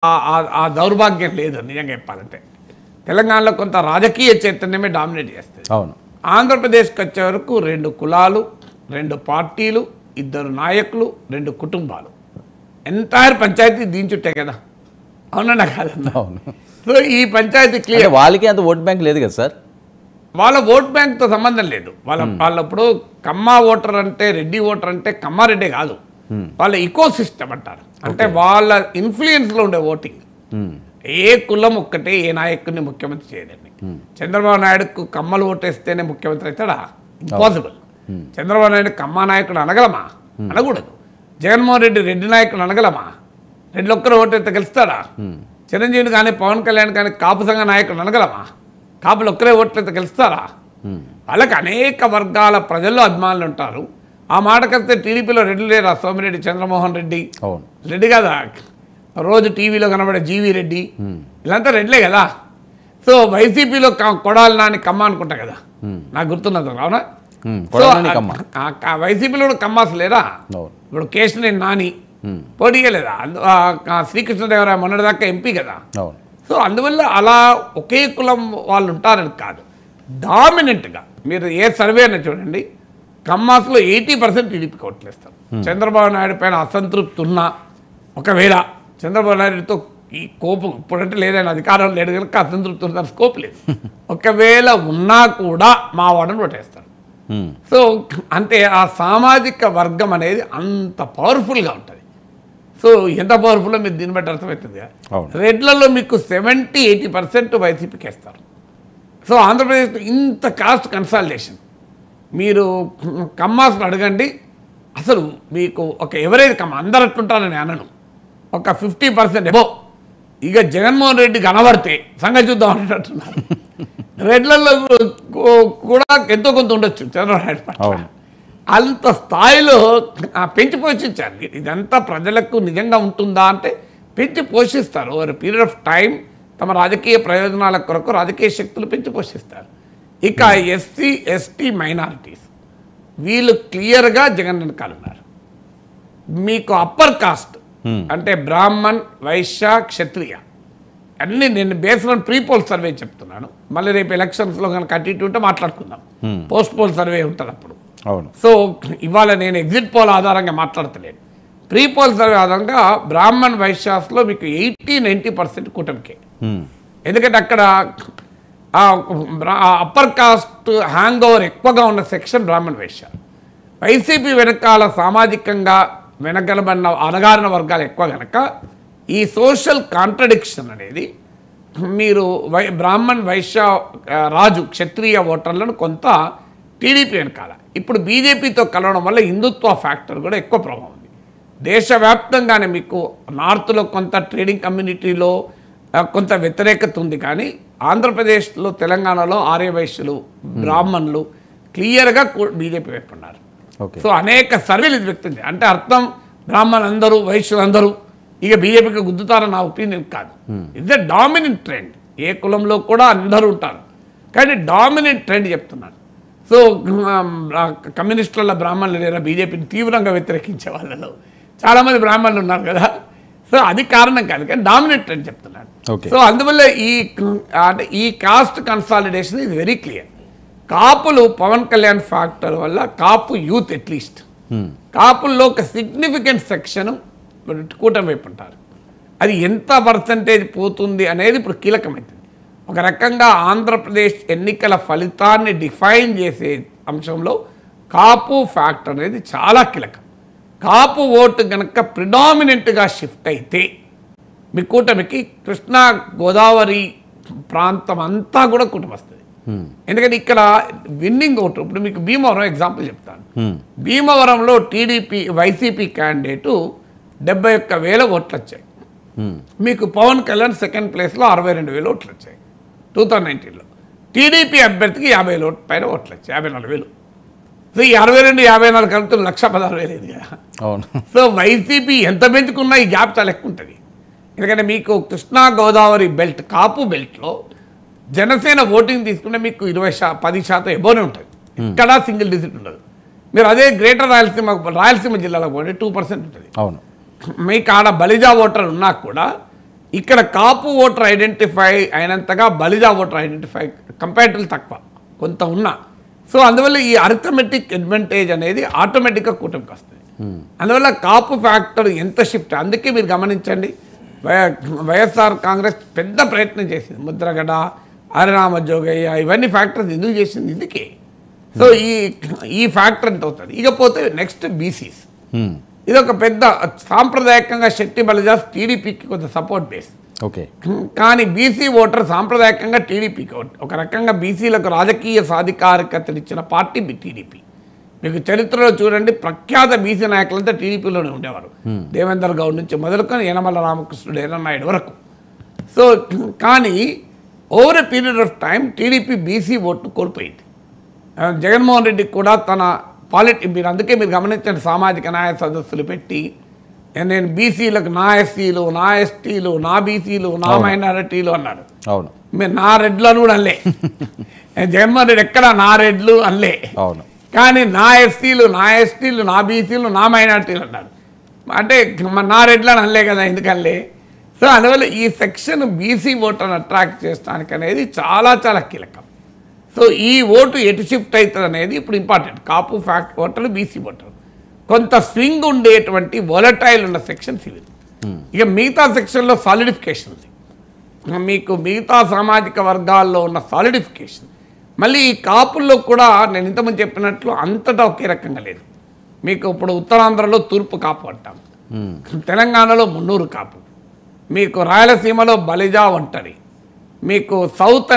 ఆ దౌర్భాగ్యం లేదు నిజంగా చెప్పాలంటే. తెలంగాణలో కొంత రాజకీయ చైతన్యమే డామినేట్ చేస్తుంది. అవును. ఆంధ్రప్రదేశ్కి వచ్చే వరకు 2 కులాలు, 2 పార్టీలు, 2 నాయకులు, 2 కుటుంబాలు, ఎంటైర్ పంచాయతీ దీని చుట్టే కదా. అవునన్నా కాదన్నా? అవును. సో ఈ పంచాయతీ క్లియర్. వాళ్ళకి అంత ఓట్ బ్యాంక్ లేదు కదా సార్. వాళ్ళ ఓట్ బ్యాంక్తో సంబంధం లేదు. వాళ్ళప్పుడు కమ్మ ఓటర్ అంటే, రెడ్డి ఓటర్ అంటే కమ్మారెడ్డి కాదు, వాళ్ళ ఇకో సిస్టమ్ అంటారు. అంటే వాళ్ళ ఇన్ఫ్లుయెన్స్లో ఉండే ఓటింగ్. ఏ కులం ఒక్కటే ఏ నాయకుడిని ముఖ్యమంత్రి చేయడండి. చంద్రబాబు నాయుడుకు కమ్మలు ఓటేస్తేనే ముఖ్యమంత్రి అవుతాడా? ఇంపాసిబుల్. చంద్రబాబు నాయుడు కమ్మ నాయకుడు అనగలమా? అనకూడదు. జగన్మోహన్ రెడ్డి రెడ్డి నాయకుడు అనగలమా? రెడ్డి ఒక్కరు ఓటేస్తే గెలుస్తాడా? చిరంజీవిని కానీ పవన్ కళ్యాణ్ కానీ కాపు సంఘ నాయకుడు అనగలమా? కాపులు ఒక్కరే ఓట్లయితే గెలుస్తారా? వాళ్ళకి అనేక వర్గాల ప్రజల్లో అభిమానులు ఉంటారు. ఆ మాటకైతే టీడీపీలో రెడ్డి లేరా? సోమిరెడ్డి చంద్రమోహన్ రెడ్డి రెడ్డి కదా, రోజు టీవీలో కనబడే జీవీ రెడ్డి, వీళ్ళంతా రెడ్లే కదా. సో వైసీపీలో కొడాలి నాని కమ్మ అనుకుంటా కదా, నాకు గుర్తున్నది. అవునా? వైసీపీలో కూడా కమ్మాస్ లేరా? ఇప్పుడు కేశినేని నాని పోటీయలేదా? శ్రీకృష్ణదేవరాయ మొన్నటిదాకా ఎంపీ కదా. సో అందువల్ల అలా ఒకే కులం వాళ్ళు ఉంటారని కాదు. డామినెంట్గా మీరు ఏ సర్వే అయినా చూడండి, కమ్మాస్లో 80% టీడీపీకి ఓట్లేస్తారు. చంద్రబాబు నాయుడు పైన అసంతృప్తి ఉన్నా, ఒకవేళ చంద్రబాబు నాయుడుతో ఈ కోపం ఇప్పుడంటే లేదని అధికారం లేడు కనుక అసంతృప్తి ఉన్న స్కోప్ లేదు. ఒకవేళ ఉన్నా కూడా మా వాడని ఓటేస్తారు. సో అంటే ఆ సామాజిక వర్గం అనేది అంత పవర్ఫుల్గా ఉంటుంది. సో ఎంత పవర్ఫుల్లో మీరు దీన్ని బట్టి అర్థమవుతుంది. రెడ్లలో మీకు 70-80% వైసీపీకి వేస్తారు. సో ఆంధ్రప్రదేశ్లో ఇంత కాస్ట్ కన్సాలిడేషన్. మీరు కమ్మాస్ని అడగండి, అసలు మీకు ఒక ఎవరేది కమ్మ అందరు అట్లుంటారని అనను, ఒక 50% ఎబో. ఇక జగన్మోహన్ రెడ్డి కనబడితే సంగతి చూద్దాం అనేటట్టున్నారు. రెడ్లలో కూడా ఎంతో కొంత ఉండొచ్చు చంద్రబాబు నాయుడు పట్ల. అంత స్థాయిలో పెంచి పోషించారు. ఇదంతా ప్రజలకు నిజంగా ఉంటుందా అంటే పెంచి పోషిస్తారు. ఓవర్ పీరియడ్ ఆఫ్ టైం తమ రాజకీయ ప్రయోజనాల కొరకు రాజకీయ శక్తులు పెంచి పోషిస్తారు. ఇక ఎస్సీ ఎస్టీ మైనారిటీస్ వీళ్ళు క్లియర్గా జగన్ వెనకాల ఉన్నారు. మీకు అప్పర్ కాస్ట్ అంటే బ్రాహ్మణ్, వైశ్య, క్షత్రియ అన్నీ నేను based on pre poll survey చెప్తున్నాను. మళ్ళీ రేపు ఎలక్షన్స్లో కనుక అటు ఇటు ఉంటే మాట్లాడుకుందాం. పోస్ట్ పోల్ సర్వే ఉంటుంది అప్పుడు. సో ఇవాళ నేను ఎగ్జిట్ పోల్ ఆధారంగా మాట్లాడతలేను. ప్రీ పోల్ సర్వే ఆధారంగా బ్రాహ్మణ్ వైశ్యాస్లో మీకు 80-90% కూటమికే. ఎందుకంటే అక్కడ అప్పర్ కాస్ట్ హ్యాంగ్ ఓవర్ ఎక్కువగా ఉన్న సెక్షన్ బ్రాహ్మణ్ వైశ్య. వైసీపీ వెనకాల సామాజికంగా వెనకలబడిన అణగారిన వర్గాలు ఎక్కువ కనుక ఈ సోషల్ కాంట్రడిక్షన్ అనేది మీరు బ్రాహ్మణ్ వైశ్య రాజు క్షత్రియ ఓటర్లను కొంత టీడీపీ వెనకాల. ఇప్పుడు బీజేపీతో కలవడం వల్ల హిందుత్వ ఫ్యాక్టర్ కూడా ఎక్కువ ప్రభావం ఉంది. దేశవ్యాప్తంగానే మీకు నార్త్లో కొంత ట్రేడింగ్ కమ్యూనిటీలో కొంత వ్యతిరేకత ఉంది, కానీ ఆంధ్రప్రదేశ్లో తెలంగాణలో ఆర్య వైశ్యులు బ్రాహ్మణులు క్లియర్గా బీజేపీ వైపు ఉన్నారు. సో అనేక సర్వేలు ఇది వ్యక్తం చేయాలి. అంటే అర్థం బ్రాహ్మణులందరూ వైశ్యులందరూ ఇక బీజేపీకి గుద్దుతారని నా ఒపీనియన్ కాదు. It's a dominant trend. ఏ కులంలో కూడా అందరూ ఉంటారు, కానీ డామినెంట్ ట్రెండ్ చెప్తున్నాను. సో కమ్యూనిస్టుల బ్రాహ్మణులు లేదా బీజేపీని తీవ్రంగా వ్యతిరేకించే వాళ్ళలో చాలామంది బ్రాహ్మణులు ఉన్నారు కదా. సో అది కారణం కాదు, కానీ డామినెంట్ అని చెప్తున్నాను. సో అందువల్ల ఈ కాస్ట్ కన్సాలిడేషన్ ఇది వెరీ క్లియర్. కాపులు పవన్ కళ్యాణ్ ఫ్యాక్టర్ వల్ల కాపు యూత్ అట్లీస్ట్ కాపుల్లో ఒక సిగ్నిఫికెంట్ సెక్షన్ కూటమి వైపు ఉంటారు. అది ఎంత పర్సంటేజ్ పోతుంది అనేది ఇప్పుడు కీలకమైంది. ఒక రకంగా ఆంధ్రప్రదేశ్ ఎన్నికల ఫలితాన్ని డిఫైన్ చేసే అంశంలో కాపు ఫ్యాక్టర్ అనేది చాలా కీలకం. కాపు ఓటు కనుక ప్రిడామినెంట్గా షిఫ్ట్ అయితే మీ కూటమికి కృష్ణా గోదావరి ప్రాంతం అంతా కూడా కూటమి వస్తుంది. ఎందుకంటే ఇక్కడ విన్నింగ్ ఓటు ఇప్పుడు మీకు భీమవరం ఎగ్జాంపుల్ చెప్తాను. భీమవరంలో టీడీపీ వైసీపీ క్యాండిడేటు 71,000 ఓట్లు వచ్చాయి. మీకు పవన్ కళ్యాణ్ సెకండ్ ప్లేస్లో 62,000 ఓట్లు వచ్చాయి 2019లో. టీడీపీ అభ్యర్థికి 50,000 పైన ఓట్లు వచ్చాయి, 54,000. సో ఈ 62, 54 కలిపి 1,16,000 ఇది కదా. సో వైసీపీ ఎంత పెంచుకున్నా ఈ గ్యాప్ చాలా ఎక్కువ ఉంటుంది. ఎందుకంటే మీకు కృష్ణా గోదావరి బెల్ట్ కాపు బెల్ట్లో జనసేన ఓటింగ్ తీసుకుంటే మీకు 10% ఎబోనే ఉంటుంది. ఇక్కడ సింగిల్ డిజిట్ ఉండదు. మీరు అదే గ్రేటర్ రాయలసీమ జిల్లాలో పోతే 2% ఉంటుంది. మీకు ఆడ బలిజా ఓటర్ ఉన్నా కూడా ఇక్కడ కాపు ఓటర్ ఐడెంటిఫై అయినంతగా బలిజా ఓటర్ ఐడెంటిఫై కంపారిటివ్లీ తక్కువ కొంత ఉన్నా. సో అందువల్ల ఈ అర్థమెటిక్ అడ్వాంటేజ్ అనేది ఆటోమేటిక్గా కూటమికి వస్తుంది. అందువల్ల కాపు ఫ్యాక్టర్ ఎంత షిఫ్ట్, అందుకే మీరు గమనించండి వైఎస్ఆర్ కాంగ్రెస్ పెద్ద ప్రయత్నం చేసింది. ముద్రగడ, హరిరామ జోగయ్య ఇవన్నీ ఫ్యాక్టర్స్ ఎందుకు చేసింది ఇందుకే. సో ఈ ఫ్యాక్టర్ ఎంత అవుతుంది. ఇకపోతే నెక్స్ట్ బీసీస్, ఇది ఒక పెద్ద సాంప్రదాయకంగా శెట్టి బలిజాస్ టీడీపీకి కొంత సపోర్ట్ బేస్. ఓకే, కానీ బీసీ ఓటర్ సాంప్రదాయకంగా టీడీపీకి ఒక రకంగా బీసీలకు రాజకీయ సాధికారికతనిచ్చిన పార్టీ టీడీపీ. మీకు చరిత్రలో చూడండి, ప్రఖ్యాత బీసీ నాయకులంతా టీడీపీలోనే ఉండేవారు. దేవేందర్ గౌడ్ నుంచి మొదలుకొని యనమల రామకృష్ణుడు ఎర్రన్నాయుడు వరకు. సో కానీ over a period of time TDP BC vote కోల్పోయింది. జగన్మోహన్ రెడ్డి కూడా తన మీరు అందుకే మీరు గమనించండి, సామాజిక న్యాయ సదస్సులు పెట్టి నేను బీసీలకు నా ఎస్సీలు, నా ఎస్టీలు, నా బీసీలు, నా మైనారిటీలు అన్నాడు. అవును, మీరు నా రెడ్లు అని కూడా అనలే. జగన్మోహన్ రెడ్డి ఎక్కడ నా రెడ్లు అనలే. అవును, కానీ నా ఎస్సీలు, నా ఎస్టీలు, నా బీసీలు, నా మైనారిటీలు అన్నాడు. అంటే నా రెడ్లు అని అనలే కదా, ఎందుకనలే. సో అందువల్ల ఈ సెక్షన్ బీసీ ఓటర్ని అట్రాక్ట్ చేయడానికి అనేది చాలా చాలా కీలకం. సో ఈ ఓటు ఎటు షిఫ్ట్ అవుతుంది అనేది ఇప్పుడు ఇంపార్టెంట్. కాపు ఫ్యాక్ట్ ఓటర్లు, బీసీ ఓటర్లు, కొంత స్వింగ్ ఉండేటువంటి వొలటైల్ ఉన్న సెక్షన్స్ ఇవి. ఇక మిగతా సెక్షన్లో సాలిడిఫికేషన్ ఉంది. మీకు మిగతా సామాజిక వర్గాల్లో ఉన్న సాలిడిఫికేషన్ మళ్ళీ ఈ కాపుల్లో కూడా నేను ఇంతకుముందు చెప్పినట్లు అంతటా ఒకే రకంగా లేదు. మీకు ఇప్పుడు ఉత్తరాంధ్రలో తూర్పు కాపు అంటాం, తెలంగాణలో మున్నూరు కాపు, మీకు రాయలసీమలో బలిజా ఒంటరి, మీకు సౌత్